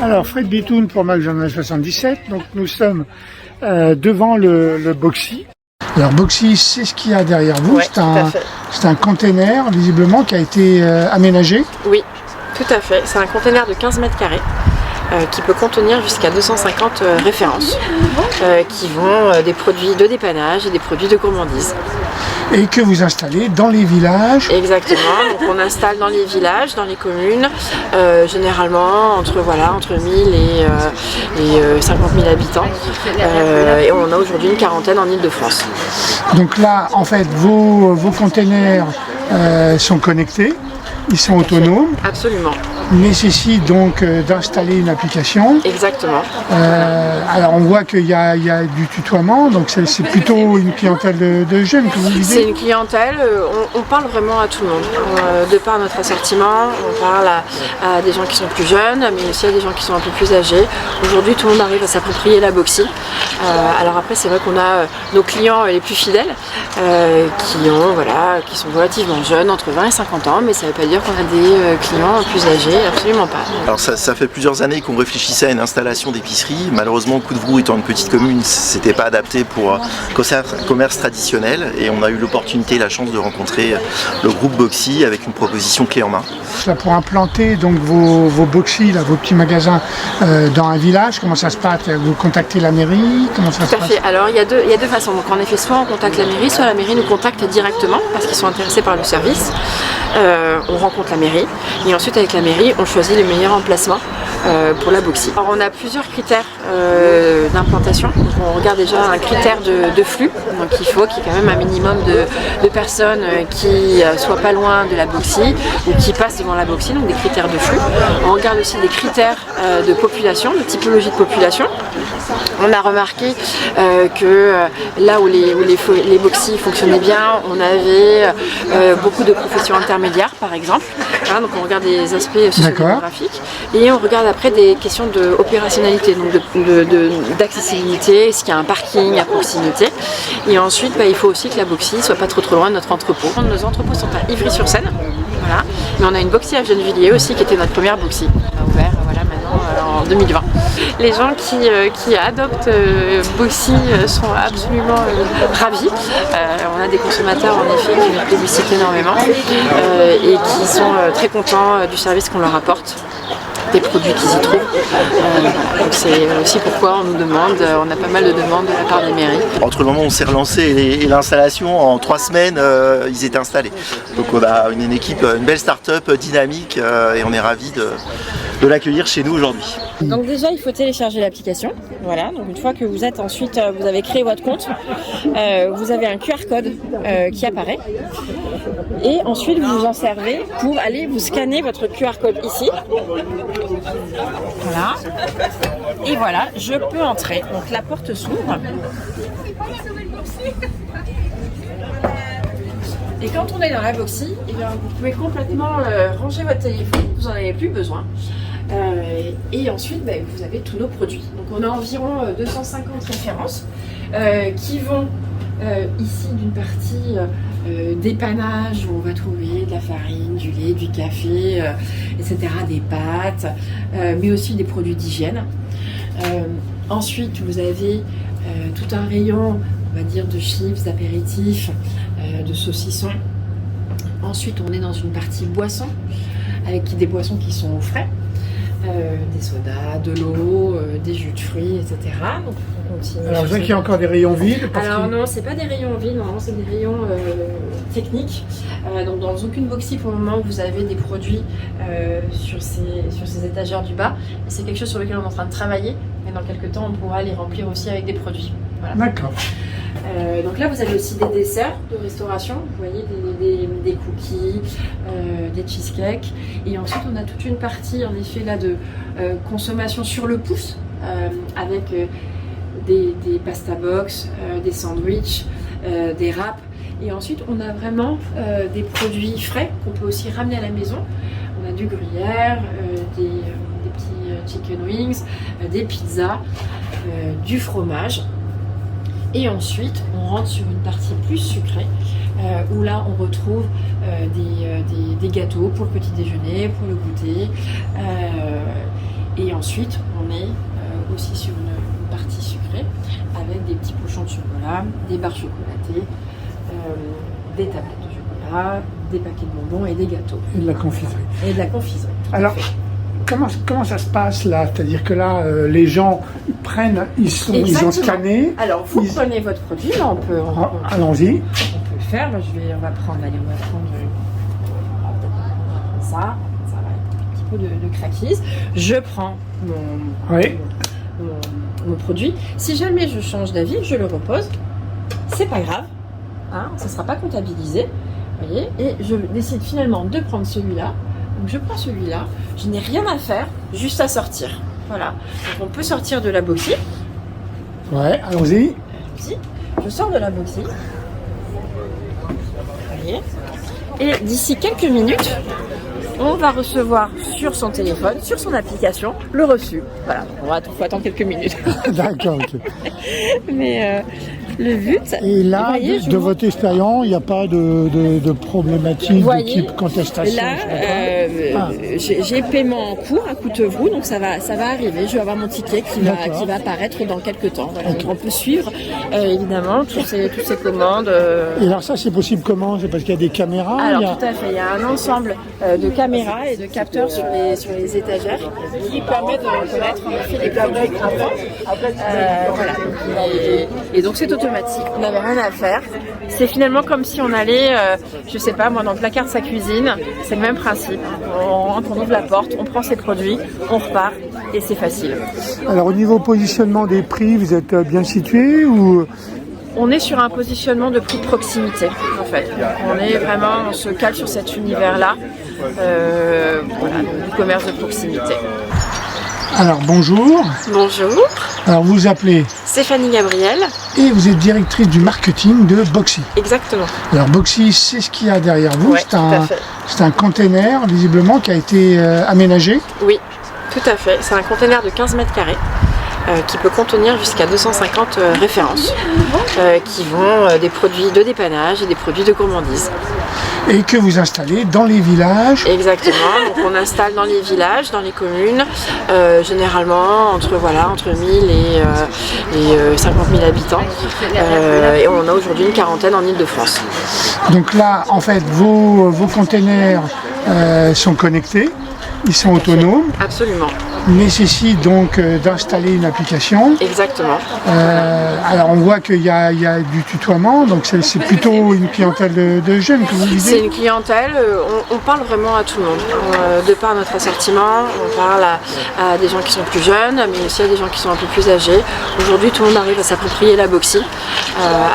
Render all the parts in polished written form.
Alors Fred Bitoun pour McDonald's 77, donc nous sommes devant le Boxy. Alors Boxy, c'est ce qu'il y a derrière vous, Ouais, c'est un container visiblement qui a été aménagé. Oui, tout à fait, c'est un container de 15 mètres carrés qui peut contenir jusqu'à 250 références qui vont des produits de dépannage et des produits de gourmandise. Et que vous installez dans les villages. Exactement, donc on installe dans les villages, dans les communes, généralement entre 1000 et 50 000 habitants. Et on en a aujourd'hui une quarantaine en Île-de-France. Donc là, en fait, vos containers sont connectés, ils sont autonomes. Absolument. Nécessite donc d'installer une application. Exactement. Alors on voit qu'il y a du tutoiement, donc c'est plutôt une clientèle de jeunes que vous visez. C'est une clientèle, on parle vraiment à tout le monde. De par notre assortiment, on parle à des gens qui sont plus jeunes, mais aussi à des gens qui sont un peu plus âgés. Aujourd'hui, tout le monde arrive à s'approprier la Boxy. Alors après, c'est vrai qu'on a nos clients les plus fidèles, qui sont relativement jeunes, entre 20 et 50 ans, mais ça ne veut pas dire qu'on a des clients plus âgés. Absolument pas. Alors ça fait plusieurs années qu'on réfléchissait à une installation d'épicerie. Malheureusement, Coudevroux étant une petite commune, c'était pas adapté pour commerce traditionnel, et on a eu l'opportunité, la chance de rencontrer le groupe Boxy avec une proposition clé en main. Là, pour implanter donc vos Boxy, là, vos petits magasins dans un village, comment ça se passe? Vous contactez la mairie? Comment ça se passe? Tout à fait. Alors il y a deux façons. Donc en effet, soit on contacte la mairie, soit la mairie nous contacte directement parce qu'ils sont intéressés par le service. On rencontre la mairie et ensuite avec la mairie on choisit le meilleur emplacement pour la Boxy. Alors on a plusieurs critères d'implantation. On regarde déjà un critère de flux, donc il faut qu'il y ait quand même un minimum de personnes qui soient pas loin de la Boxy ou qui passent devant la Boxy, donc des critères de flux. On regarde aussi des critères de population, de typologie de population. On a remarqué que là où les Boxy fonctionnaient bien, on avait beaucoup de professions intermédiaires par exemple. Hein, donc on regarde des aspects socio-démographiques et on regarde après des questions d'opérationnalité, donc d'accessibilité, est-ce qu'il y a un parking à proximité. Et ensuite il faut aussi que la Boxy soit pas trop loin de notre entrepôt. Nos entrepôts sont à Ivry-sur-Seine, voilà. Mais on a une Boxy à Gennevilliers aussi qui était notre première Boxy. On a ouvert maintenant en 2020. Les gens qui adoptent Boxy sont absolument ravis. On a des consommateurs en effet qui nous plébiscitent énormément et qui sont très contents du service qu'on leur apporte, des produits qu'ils y trouvent. Donc c'est aussi pourquoi on nous demande, on a pas mal de demandes de la part des mairies. Entre le moment où on s'est relancé et l'installation, en 3 semaines, ils étaient installés. Donc on a une équipe, une belle start-up dynamique et on est ravis de l'accueillir chez nous aujourd'hui. Donc déjà il faut télécharger l'application, voilà, donc une fois que vous êtes ensuite, vous avez créé votre compte, vous avez un QR code qui apparaît et ensuite vous vous en servez pour aller vous scanner votre QR code ici, voilà, et voilà, je peux entrer, donc la porte s'ouvre. Et quand on est dans la Boxy, eh bien, vous pouvez complètement ranger votre téléphone, vous n'en avez plus besoin. Et ensuite, vous avez tous nos produits. Donc on a environ 250 références qui vont ici d'une partie dépannage où on va trouver de la farine, du lait, du café, etc., des pâtes, mais aussi des produits d'hygiène. Ensuite, vous avez tout un rayon, on va dire, de chips, d'apéritifs, de saucissons. Ensuite, on est dans une partie boissons, avec des boissons qui sont au frais, des sodas, de l'eau, des jus de fruits, etc. Donc, on continue. Alors, je vois qu'il y a encore des rayons vides. Alors non, c'est pas des rayons vides, non, c'est des rayons techniques. Donc dans aucune Boxy pour le moment vous avez des produits sur ces étagères du bas. C'est quelque chose sur lequel on est en train de travailler, mais dans quelques temps on pourra les remplir aussi avec des produits. Voilà. D'accord. Donc là vous avez aussi des desserts de restauration, vous voyez des cookies, des cheesecakes, et ensuite on a toute une partie en effet là de consommation sur le pouce avec des pasta box, des sandwichs, des wraps, et ensuite on a vraiment des produits frais qu'on peut aussi ramener à la maison. On a du gruyère, des petits chicken wings, des pizzas, du fromage. Et ensuite, on rentre sur une partie plus sucrée, où là, on retrouve des gâteaux pour le petit déjeuner, pour le goûter. Et ensuite, on est aussi sur une partie sucrée avec des petits pochons de chocolat, des barres chocolatées, des tablettes de chocolat, des paquets de bonbons et des gâteaux. Et de la confiserie. Et de la confiserie. Alors, comment ça se passe là? C'est-à-dire que là, les gens prennent, ils ont scanné. Alors, vous prenez votre produit, là, Allons-y. On peut le faire. Là, on va prendre ça va être un petit peu de craquise. Je prends mon produit. Si jamais je change d'avis, je le repose. C'est pas grave. Hein, ça ne sera pas comptabilisé. Voyez, et je décide finalement de prendre celui-là. Donc je prends celui-là. Je n'ai rien à faire, juste à sortir. Voilà. Donc on peut sortir de la boxie. Ouais, allons-y. Je sors de la boxie. Voyez. Et d'ici quelques minutes, on va recevoir sur son téléphone, sur son application, le reçu. Voilà, il faut attendre quelques minutes. D'accord, ok. Mais le but... Et là, de votre expérience, il n'y a pas de problématique de type contestation? Là, j'ai paiement en cours à Coutevroux, donc ça va arriver. Je vais avoir mon ticket qui va apparaître dans quelques temps. Voilà. Okay. Donc on peut suivre, évidemment, toutes ces commandes. Et alors ça, c'est possible comment? C'est parce qu'il y a des caméras? Alors tout à fait, il y a un ensemble de caméras et de capteurs sur les étagères qui permettent de reconnaître en effet les produits qu'on prend. Voilà. Et donc c'est automatique, on n'avait rien à faire. C'est finalement comme si on allait, je sais pas moi, dans le placard de sa cuisine. C'est le même principe. On rentre, on ouvre la porte, on prend ses produits, on repart et c'est facile. Alors au niveau positionnement des prix, vous êtes bien situé ou? On est sur un positionnement de prix de proximité, en fait. On se cale sur cet univers-là, du commerce de proximité. Alors bonjour. Bonjour. Alors vous vous appelez? Stéphanie Gabriel. Et vous êtes directrice du marketing de Boxy. Exactement. Alors Boxy, c'est ce qu'il y a derrière vous. Ouais, c'est un container visiblement qui a été aménagé. Oui, tout à fait. C'est un container de 15 mètres carrés. Qui peut contenir jusqu'à 250 références qui vont des produits de dépannage et des produits de gourmandise. Et que vous installez dans les villages. Exactement, donc on installe dans les villages, dans les communes, généralement entre 1000 et 50 000 habitants. Et on a aujourd'hui une quarantaine en Île-de-France. Donc là, en fait, vos containers sont connectés. Ils sont autonomes. Absolument. Nécessite donc d'installer une application. Exactement. Alors on voit qu'il y a du tutoiement, donc c'est plutôt une clientèle de jeunes que vous visez. C'est une clientèle, on parle vraiment à tout le monde. De par notre assortiment, on parle à des gens qui sont plus jeunes, mais aussi à des gens qui sont un peu plus âgés. Aujourd'hui, tout le monde arrive à s'approprier la Boxy.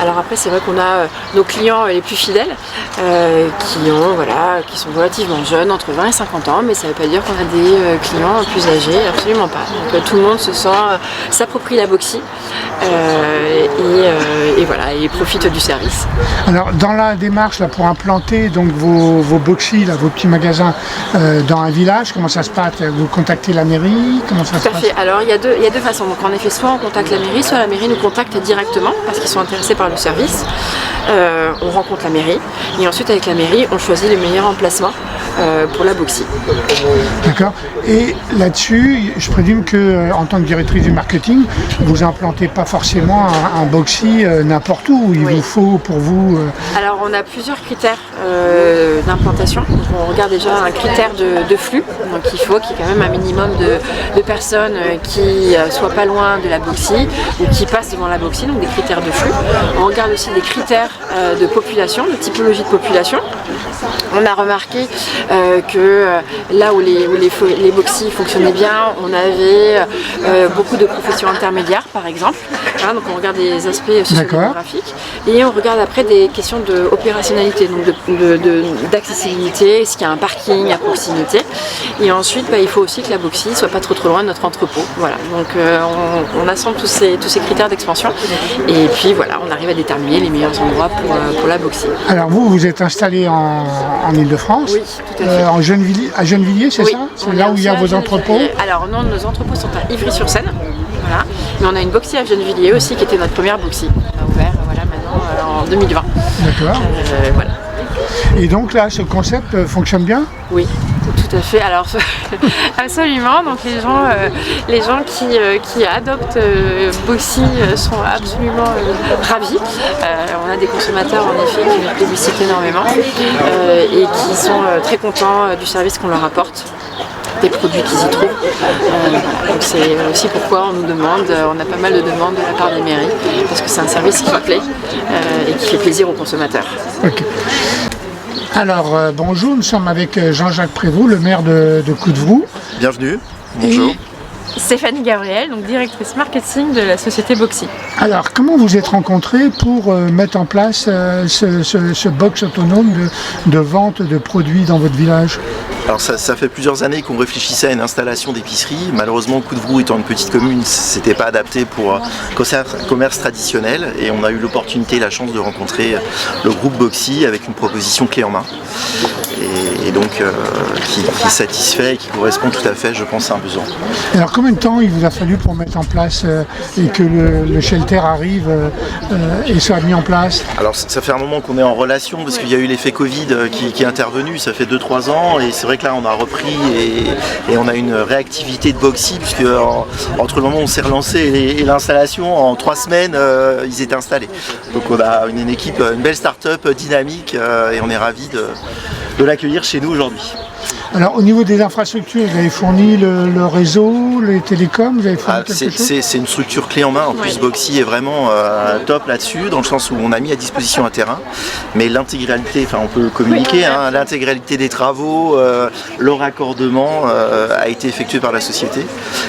Alors après, c'est vrai qu'on a nos clients les plus fidèles, qui sont relativement jeunes, entre 20 et 50 ans, mais ça ne veut pas dire qu'on a des clients plus âgés. Absolument pas. Donc tout le monde s'approprie la Boxy et profite du service. Alors dans la démarche là, pour implanter donc vos Boxy, là, vos petits magasins dans un village, comment ça se passe? Vous contactez la mairie? Comment ça se passe? Tout à fait. Alors il y a deux façons. Donc en effet, soit on contacte la mairie, soit la mairie nous contacte directement parce qu'ils sont intéressés par le service. On rencontre la mairie et ensuite avec la mairie, on choisit le meilleur emplacement pour la Boxy. D'accord. Et là-dessus, je présume que en tant que directrice du marketing, vous implantez pas forcément un Boxy n'importe où. Il vous faut pour vous. Alors on a plusieurs critères d'implantation. On regarde déjà un critère de flux. Donc il faut qu'il y ait quand même un minimum de personnes qui soient pas loin de la Boxy ou qui passent devant la Boxy, donc des critères de flux. On regarde aussi des critères de population, de typologie de population. On a remarqué que là où les Boxy fonctionnaient bien, on avait beaucoup de professions intermédiaires par exemple. Hein, donc on regarde des aspects socio-démographiques et on regarde après des questions d'opérationnalité, donc d'accessibilité, est-ce qu'il y a un parking à proximité. Et ensuite il faut aussi que la Boxy soit pas trop loin de notre entrepôt. Voilà, donc on assemble tous ces critères d'expansion et puis voilà, on arrive à déterminer les meilleurs endroits pour la Boxy. Alors vous êtes installé en Île-de-France, oui, tout à fait. À Gennevilliers, c'est ça? C'est là où il y a vos entrepôts? Alors non, nos entrepôts sont à Ivry-sur-Seine, voilà. Mais on a une Boxy à Gennevilliers aussi qui était notre première Boxy. On a ouvert maintenant en 2020. D'accord. Voilà. Et donc là, ce concept fonctionne bien? Oui, Tout à fait. Alors absolument. Donc les gens qui adoptent Boxy sont absolument ravis. On a des consommateurs en effet qui nous plébiscitent énormément et qui sont très contents du service qu'on leur apporte, des produits qu'ils y trouvent. Donc c'est aussi pourquoi on nous demande, on a pas mal de demandes de la part des mairies, parce que c'est un service qui plaît et qui fait plaisir aux consommateurs. Ok. Alors bonjour, nous sommes avec Jean-Jacques Prévost, le maire de Coudevroux. Bienvenue, bonjour. Stéphanie Gabriel, donc directrice marketing de la société Boxy. Alors, comment vous êtes rencontrés pour mettre en place ce box autonome de vente de produits dans votre village? Alors ça fait plusieurs années qu'on réfléchissait à une installation d'épicerie. Malheureusement, Coudevroux étant une petite commune, c'était pas adapté pour commerce traditionnel. Et on a eu l'opportunité, la chance de rencontrer le groupe Boxy avec une proposition clé en main. Et donc qui satisfait et qui correspond tout à fait, je pense, à un besoin. Alors combien de temps il vous a fallu pour mettre en place et que le shelter arrive et soit mis en place? Alors ça fait un moment qu'on est en relation parce qu'il y a eu l'effet Covid qui est intervenu, ça fait 2-3 ans et c'est vrai que là on a repris et on a une réactivité de Boxy puisque entre le moment où on s'est relancé et l'installation, en 3 semaines ils étaient installés. Donc on a une équipe, une belle start-up dynamique et on est ravis de l'accueillir chez nous aujourd'hui. Alors au niveau des infrastructures, vous avez fourni le réseau, les télécoms, vous avez fourni quelque chose? C'est une structure clé en main, en plus Boxy est vraiment top là-dessus, dans le sens où on a mis à disposition un terrain, mais l'intégralité, enfin on peut communiquer, l'intégralité des travaux, le raccordement a été effectué par la société.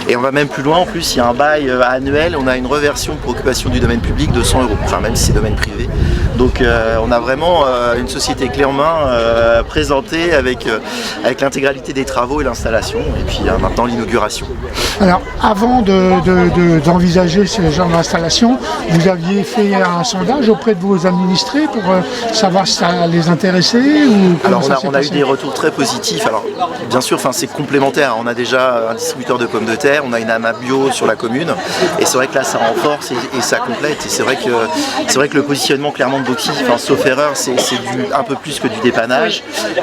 Et on va même plus loin, en plus il y a un bail annuel, on a une reversion pour occupation du domaine public de 100 €, enfin même si c'est domaine privé. Donc on a vraiment une société clé en main présentée avec l'intégralité des travaux et l'installation, et puis maintenant l'inauguration. Alors avant d'envisager ce genre d'installation, vous aviez fait un sondage auprès de vos administrés pour savoir si ça les intéressait ou comment? Alors on a eu des retours très positifs. Alors bien sûr, c'est complémentaire. On a déjà un distributeur de pommes de terre, on a une AMA bio sur la commune, et c'est vrai que là ça renforce et ça complète. Et c'est vrai que le positionnement clairement de Boxy, sauf erreur, c'est un peu plus que du dépannage.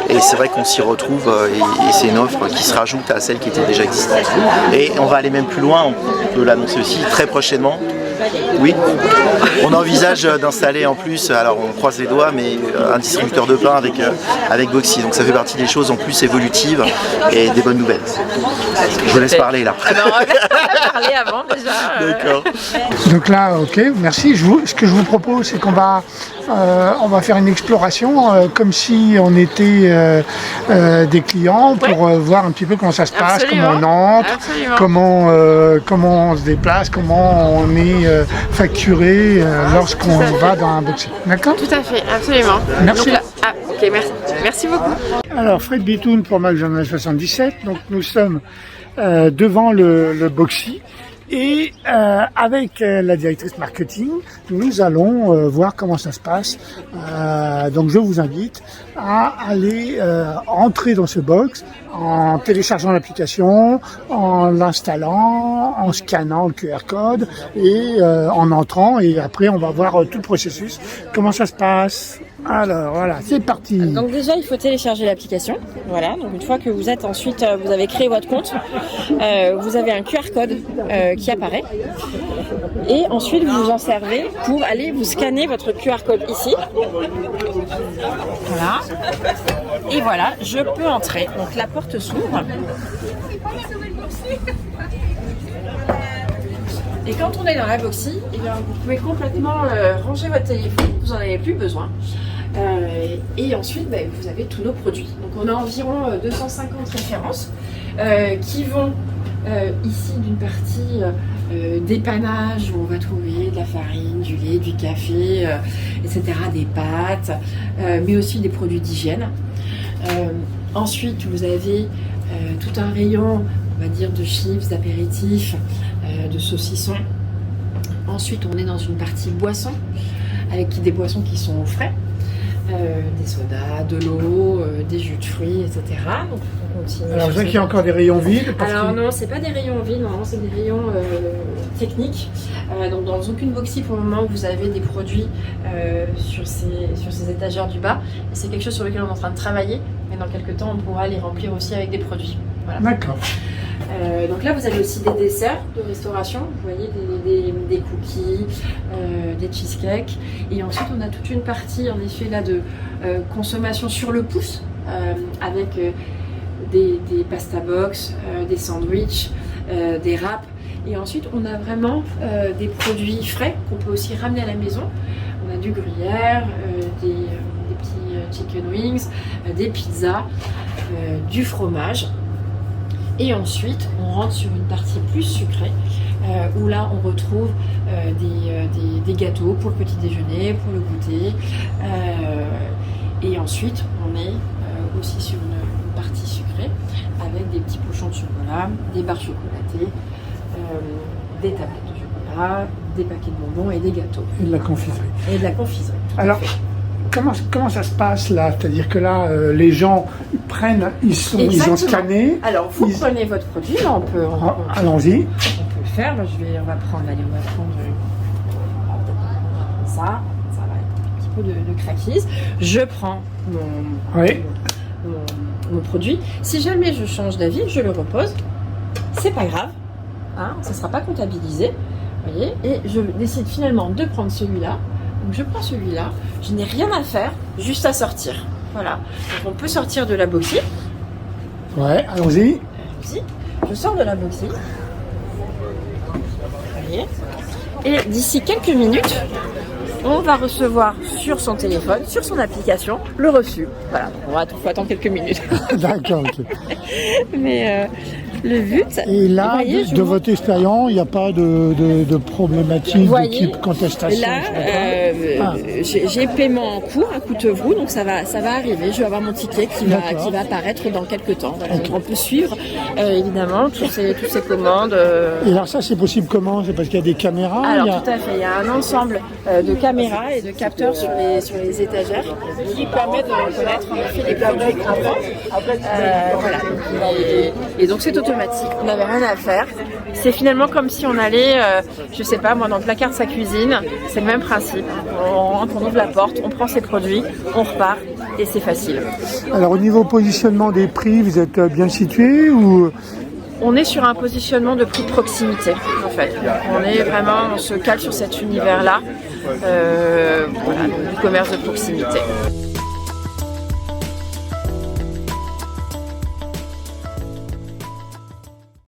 Et c'est vrai qu'on s'y retrouve et c'est une offre qui se rajoute à celle qui était déjà existante. Et on va aller même plus loin, on peut l'annoncer aussi très prochainement. Oui, on envisage d'installer en plus, alors on croise les doigts, mais un distributeur de pain avec Boxy. Donc ça fait partie des choses en plus évolutives et des bonnes nouvelles. Je vous laisse parler là. On va parler avant déjà. D'accord. Donc là, ok, merci. Ce que je vous propose, c'est qu'on va faire une exploration comme si on était des clients pour voir un petit peu comment ça se passe, comment on entre, comment on se déplace, comment on est facturé lorsqu'on va dans un Boxy. D'accord? Tout à fait, absolument. Merci. Donc là, ok, merci beaucoup. Alors Fred Bitoun pour McDonald's 77. Donc nous sommes devant le Boxy. Et avec la directrice marketing, nous allons voir comment ça se passe. Donc je vous invite à aller entrer dans ce box en téléchargeant l'application, en l'installant, en scannant le QR code et en entrant. Et après on va voir tout le processus, comment ça se passe. Alors voilà, c'est parti. Donc déjà il faut télécharger l'application. Voilà, donc une fois que vous êtes ensuite, vous avez créé votre compte, vous avez un QR code qui apparaît. Et ensuite vous vous en servez pour aller vous scanner votre QR code ici. Voilà. Et voilà, je peux entrer. Donc la porte s'ouvre. Et quand on est dans la Boxy, eh bien, vous pouvez complètement ranger votre téléphone, vous n'en avez plus besoin. Et ensuite, vous avez tous nos produits. Donc on a environ 250 références qui vont ici d'une partie dépannage où on va trouver de la farine, du lait, du café, etc., des pâtes, mais aussi des produits d'hygiène. Ensuite, vous avez tout un rayon, on va dire, de chips, d'apéritifs, de saucissons. Ensuite, on est dans une partie boissons, avec des boissons qui sont au frais. Des sodas, de l'eau, des jus de fruits, etc. Donc on continue. Alors je vois qu'il y a encore des rayons vides. Alors non, c'est pas des rayons vides, non, c'est des rayons techniques. Donc dans aucune Boxy pour le moment vous avez des produits sur ces étagères du bas. Et c'est quelque chose sur lequel on est en train de travailler Et dans quelques temps, on pourra les remplir aussi avec des produits. Voilà. D'accord. Donc là, vous avez aussi des desserts de restauration. Vous voyez, des cookies, des cheesecakes. Et ensuite, on a toute une partie, en effet, là, de consommation sur le pouce, avec des pasta box, des sandwichs, des wraps. Et ensuite, on a vraiment des produits frais qu'on peut aussi ramener à la maison. On a du gruyère, des petits chicken wings, des pizzas, du fromage. Et ensuite, on rentre sur une partie plus sucrée, où là, on retrouve des gâteaux pour le petit déjeuner, pour le goûter. Et ensuite, on est aussi sur une partie sucrée, avec des petits pochons de chocolat, des barres chocolatées, des tablettes de chocolat, des paquets de bonbons et des gâteaux. Et de la confiserie. Et de la confiserie. Alors, comment ça se passe là? C'est-à-dire que là, les gens prennent, ils ont scanné. Alors, vous prenez votre produit, là, allons-y. On peut le faire. Là, on va prendre ça va être un petit peu de craquise. Je prends mon produit. Si jamais je change d'avis, je le repose. C'est pas grave. Ça ne sera pas comptabilisé, voyez, et je décide finalement de prendre celui-là. Donc je prends celui-là, je n'ai rien à faire, juste à sortir. Voilà. Donc on peut sortir de la boxy. Ouais, allons-y. Je sors de la boxy. Voyez. Et d'ici quelques minutes, on va recevoir sur son téléphone, sur son application, le reçu. Voilà. Donc on va attendre quelques minutes. D'accord, ok. Mais le but... Et là, voyez, de votre expérience, il n'y a pas de problématique de type contestation? Là, j'ai paiement en cours à Coutevroux, donc ça va arriver. Je vais avoir mon ticket qui va apparaître dans quelques temps. Voilà. Okay. Donc on peut suivre, évidemment, toutes ces commandes. Et alors ça, c'est possible comment? C'est parce qu'il y a des caméras? Alors tout à fait, il y a un ensemble de caméras et de capteurs sur les étagères qui permettent de reconnaître en effet les produits qu'on prend. Voilà. Et donc c'est automatique, on n'avait rien à faire. C'est finalement comme si on allait, je sais pas moi, dans le placard de sa cuisine. C'est le même principe. On rentre, on ouvre la porte, on prend ses produits, on repart et c'est facile. Alors au niveau positionnement des prix, vous êtes bien situé ou? On est sur un positionnement de prix de proximité en fait. On se cale sur cet univers-là, voilà, du commerce de proximité.